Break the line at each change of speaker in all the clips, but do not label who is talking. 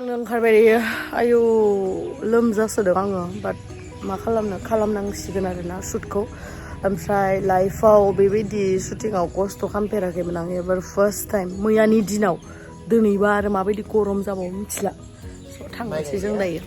थांनो ओंखारबाय आयु लोमजासोदों आङो बाट मा खालामनांसिगोन आरोना शुटखौ ओमफ्राय लाइफआव बेबायदि शुटिंआव खस्थ' खालामफेराखैमोन आं एबार फार्स्ट टाइम मैयानि दिनाव दिनैबा आरो माबायदि गरम जाबावो मिथिला स' थांनोसै जों दायो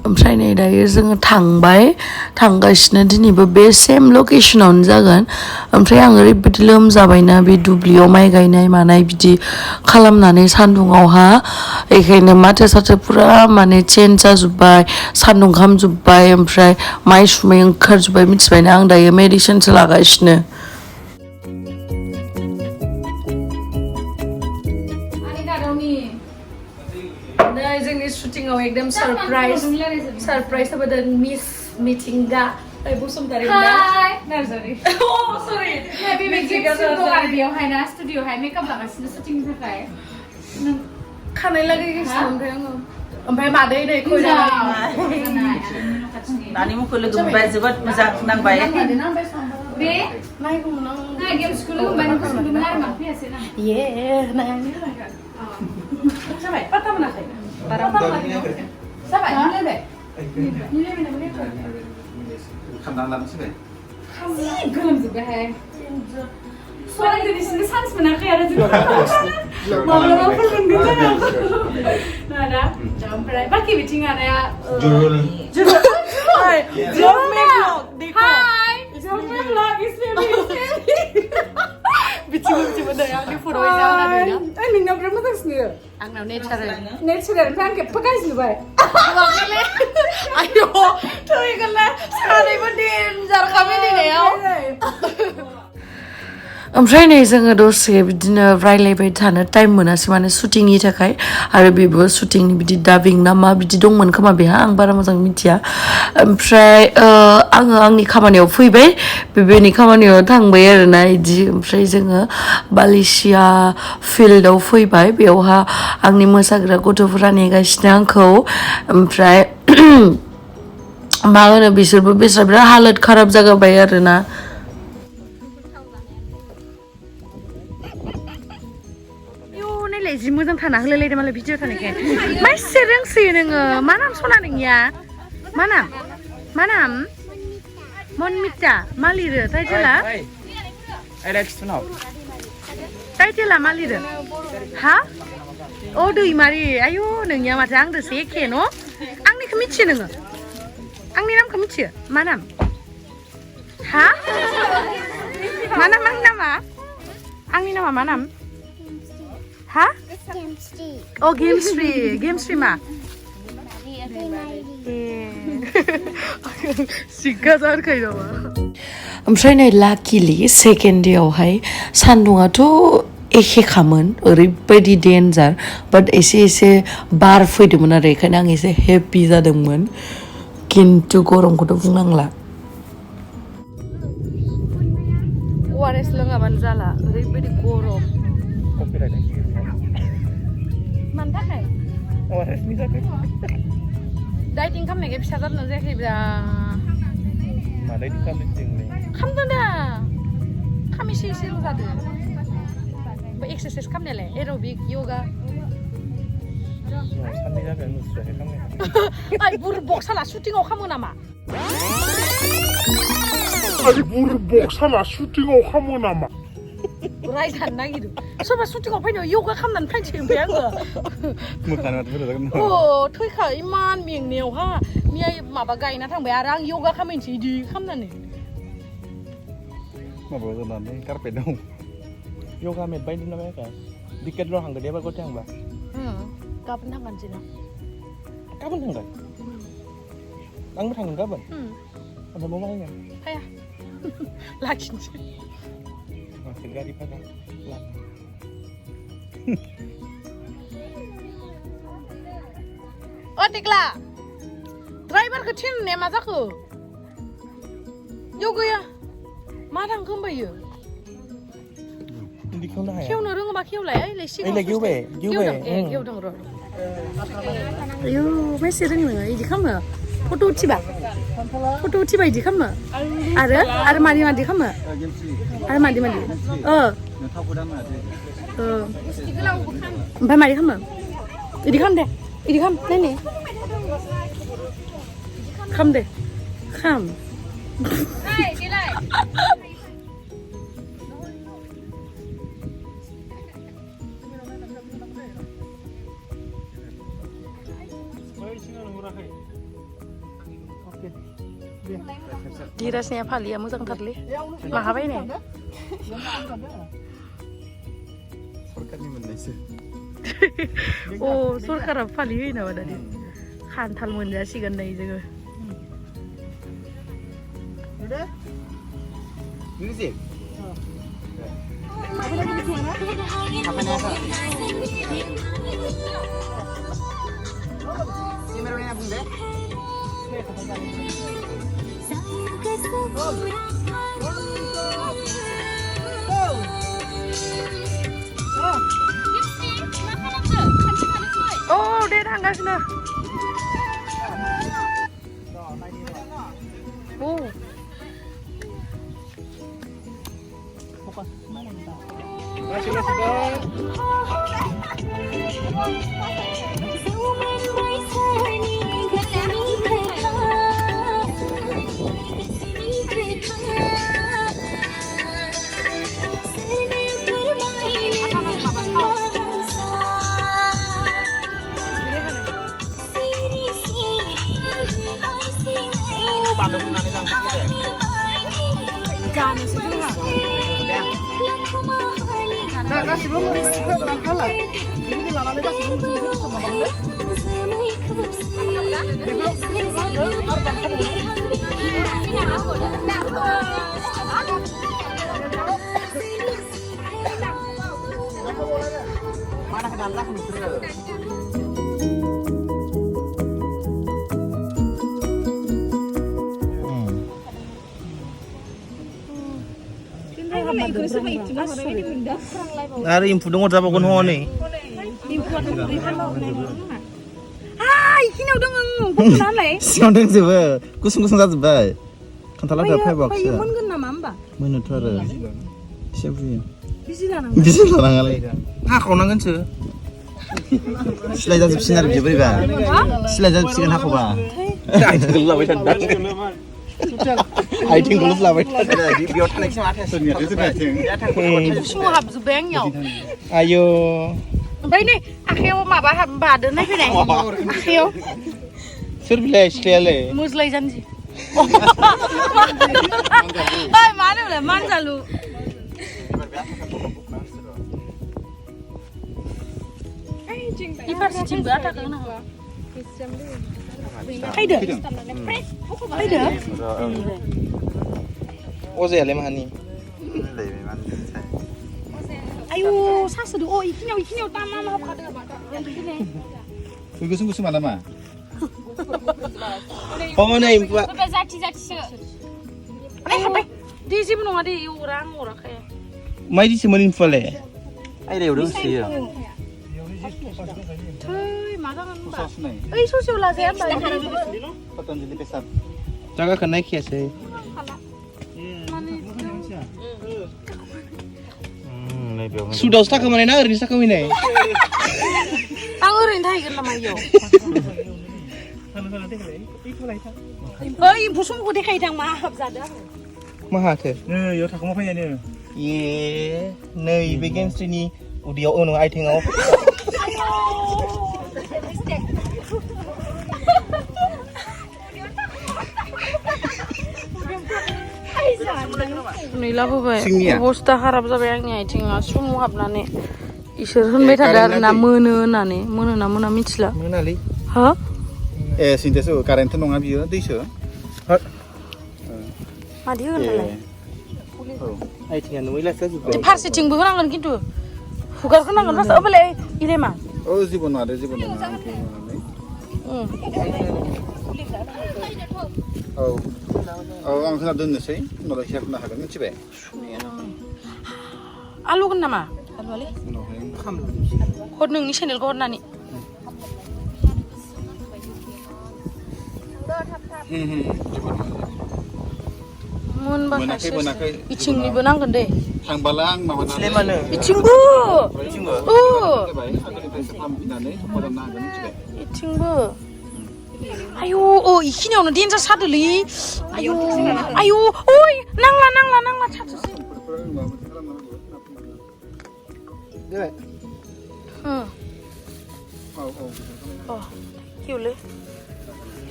ओमफ्राय नै दायो जोङो थांगासिनो दिनैबो बे सेम लकेसनावनो जागोन ओमफ्राय आं ओरैबायदि लोमजाबायना बे दुब्लियाव माइ गायनाय मानाय बिदि खालामनानै सान्दुङावहा बेखायनो माथो साथो पुरा माने चेन्ज जाजोब्बाय सान्दुं खामजोब्बाय ओमफ्राय माइ सुमै ओंखारजोब्बाय मिथिबायना आं दायो मेडिसिनसो लागासिनो जोंनि शुटिंआव एकदम सरप्राइज होबोदों मिस मिथिंगा बसुमतारी
नार्जारि
सरि
बेयावहाय ना स्टुडिअ'हाय मेकआप लागासिनो शुटिंनि थाखाय
खानाय लागायगासिनो ओमफ्राय मादै नै
दानि मुंखौ लोगो मोनबाय जोबोद मोजां नांबाय
बे
नायगौमोन आं
गेम स्कुल होनबाय नोंखौ सोंदोंमोन आरो मानो फैयासै ना
जाबाय पाता मोनाखै
जाबाय मिलायबाय गोलोमजोब्बायहाय फरायदोनिसिनो चान्स मोनाखै आरो जों माब्लाबाफोर मोनगोन जानो ओमफ्राय बाखि बिथिं आनाया
बिथिं आंनि फरायनाय
नोंनाव बिराद मोजांसिन नुयो
आंनाव नेचारेल
ओमफ्राय आं खेबफा गाज्रि नुबाय
आयौ थैगोनलै सानैबो डेन्जार खामि दिनैयाव ओमफ्राय नै जोङो दसे बिदिनो रायलायबाय थानो टाइम मोनासै माने शुटिंनि थाखाय आरो बेबो शुटिंनि बिदि डाबिं ना मा बिदि दंमोन खोमा बेहा आं बारा मोजां मिथिया ओमफ्राय आङो आंनि खामानियाव फैबाय बेनि खामानियाव थांबाय आरोना इदि ओमफ्राय जोङो बालिसिया फिल्डआव फैबाय बेयावहा आंनि मोसाग्रा गथ'फोरा नेगासिनो आंखौ ओमफ्राय मा होनो बिसोरबो बिराद हालोद खाराब जागाबाय आरोना जि मोजां थाना होलायलायदों मालाय भिडिअ थानायखाय मासे रोंसोयो नोङो मा नाम सना नोंनिया मा नाम मनमिता मा लिरो टाइटेला मा लिरो हा अ दैमारि आयु नोंनिया माथो आंदोसो एखे न' आंनिखौ मिथियो नोङो आंनि नामखौ मिथियो मा नाम हा मा नाम आंनि नामा मा नाम हा oh Gemsri मा ओमफ्राय नै लाकिलि सेकेन्ड देआवहाय सान्दुङाथ' एखेखामोन ओरैबायदि डेन्जार बाट एसे बार फैदोंमोन आरो बेखायनो आं एसे हेपि जादोंमोन खिन्थु गरमखौथ' बुंनांला ORS लोङाबानो जाला ओरैबायदि गरम मानि थाखाय डाइटिं खालामनायखाय फिसा जादों जायाखैब्रा खालामदों दा खामिसे एसेल' जादों ओमफ्राय एक्सारसाइस खालामनायालाय एर'बिक यगा बुरबक साला शुटिंआव खामो नामा रायजानो नागिरो सोरबा शुटिंआव फैनायाव यगा खालामनानै फैनोसै ओमफ्राय आङो थैखा इमान मेंनायावहा मैया माबा गायना थांबाय आरो आं यगा खालामनोसै इदि खालामनानै
माबा जानानै कारपेटआव यगा मेट बायदों ना बायाखै डिकेटल' हांगोन एबार गथे आंबा
गाबोन थांगोनसै ना
गाबोन थांगोन आंबो थांगोन गाबोन ओमफ्राय मा बानायगोन
फाया लाखिनोसै
गारि भारा
अ टिक्ला ड्राइभारखौ थिननाया मा जाखो इयाव गैया मा थांखो होनबायो खेवनो रोङोबा खेवलाय
गेवदों र'
Ayo, masih ada nggak? Ini kamu? Foto ciba? Foto ciba ini kamu? Ada mandi kamu? Ada mandi. Empat mandi kamu? Ini kamu deh. Ini kamu, nenek. Kamu deh. Kamu. Hai, nilai. Girasnya Pali ya moजां थारलै माहाबाय ने
सरकारनि मोननायसो
अ सरकारा फालि होयो नामा दानि खान्थाल मोनजासिगोन नै जोङो
Music.
Oh, dia थांगासिनो Oh.
Ari impu dong udah bangun hone.
Ah, 이키냐고 dong 복근할래?
Siondeng sebe, kusung-kusung dah sebe. Kantalah berapa box ya?
Mungkin nama amba.
Mana tuh ada? Siapa sih?
Bisilan.
Bisa lah kali. Ah, kau nangan sih. Selain dari sinar dia beri bah. Selain dari sinar aku bah. I think kalau lah macam I think kalau lah macam di biot next macam Sonia itu macam.
Semua habis bengnya.
Ayo.
Baik ni, akhirnya maba badan ni pun ni. Akhirnya.
Surbilai sekali.
Muslai janji. Baik mana boleh manjalu. Ipar sih cimba ada kan? Ada. Ada.
Oh saya lemah ni.
Ayo, sasa tu. Oh, ikinya utama mau kada apa?
Kusung-kusung mana mah? Oh nih impu.
Zati. Di sini mana ada orang kayak.
Mai di sini impu le. Ai deh udah sih ya.
Hei, mana kan mbak? Sosial lah saya mbak.
Patanjali pesat. Jaga kena kias sih. Sudah ustaz kemana nak? Ini sakau ini.
Tangurin thai kan lama yo. Hei, busung aku dekai tang mahab zada.
Mahal tu.
Yo tak mau apa ni?
Ye, nih bagian sini udah ono I think of.
Ini lah bukan. Bosda harap sampai yang ni tinggal semua habnane. Isor hendak ada nama mana miclah.
Mana li?
Ha?
Sini tu current tu nonga biar tu isu.
Madi kan lah.
I think anu ilah sahaja.
Di parsi cing bukan kan gitu. Bukan kan masa apa le? Ini mah.
Oh zibun ada. Oh, ang sana dun sih. Nolak siapa nak hagan cipe.
Alu kan nama? Alu ali. Hot nung ni channel ko nani. मोनबाखासो
मोनाखै
इथिंनिबो नांगोन दे
थांबाला आं
सिलाय
माबानानै
मानो
इथिंबो
बिथिंबो
जाबाय आगोलनिफ्रायसो फाहामफिननानै फोराननो हागोन मिथिबाय
इथिंबो आयु अ इखिनियावनो देन्जार सादोलै आयु आयु ओइ नांला सादोसै किउलै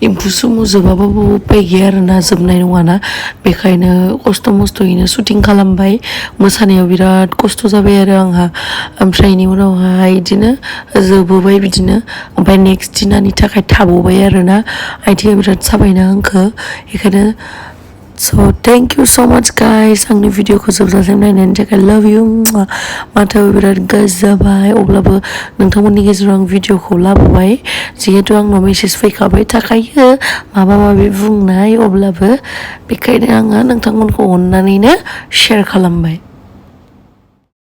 एम्फौ सुमु जोबाबाबो उपाय गैया आरोना जोबनाय नङाना बेखायनो खस्थ' मस्थ'यैनो शुटिं खालामबाय मोसानायाव बिराद खस्थ' जाबाय आरो आंहा ओमफ्राय बेनि उनावहाय बिदिनो जोबोबाय बिदिनो ओमफ्राय नेक्स्ट दिनानि थाखाय थाबावबाय आरोना आथिङा बिराद साबायना आंखो बेखायनो स' थेंक इउ स' माच गाइस आंनि भिडिअखौ जोबजासिम नायनायनि थाखाय लाभ इउ माथोआबो बिराद गाज्रि जाबाय अब्लाबो नोंथांमोननि गेजेराव आं भिडिअखौ लाबोबाय जिहेतु आंनाव मेसेज फैखाबाय थाखायो माबा माबि बुंनाय अब्लाबो बेखायनो आङो नोंथांमोनखौ अननानैनो शेयार खालामबाय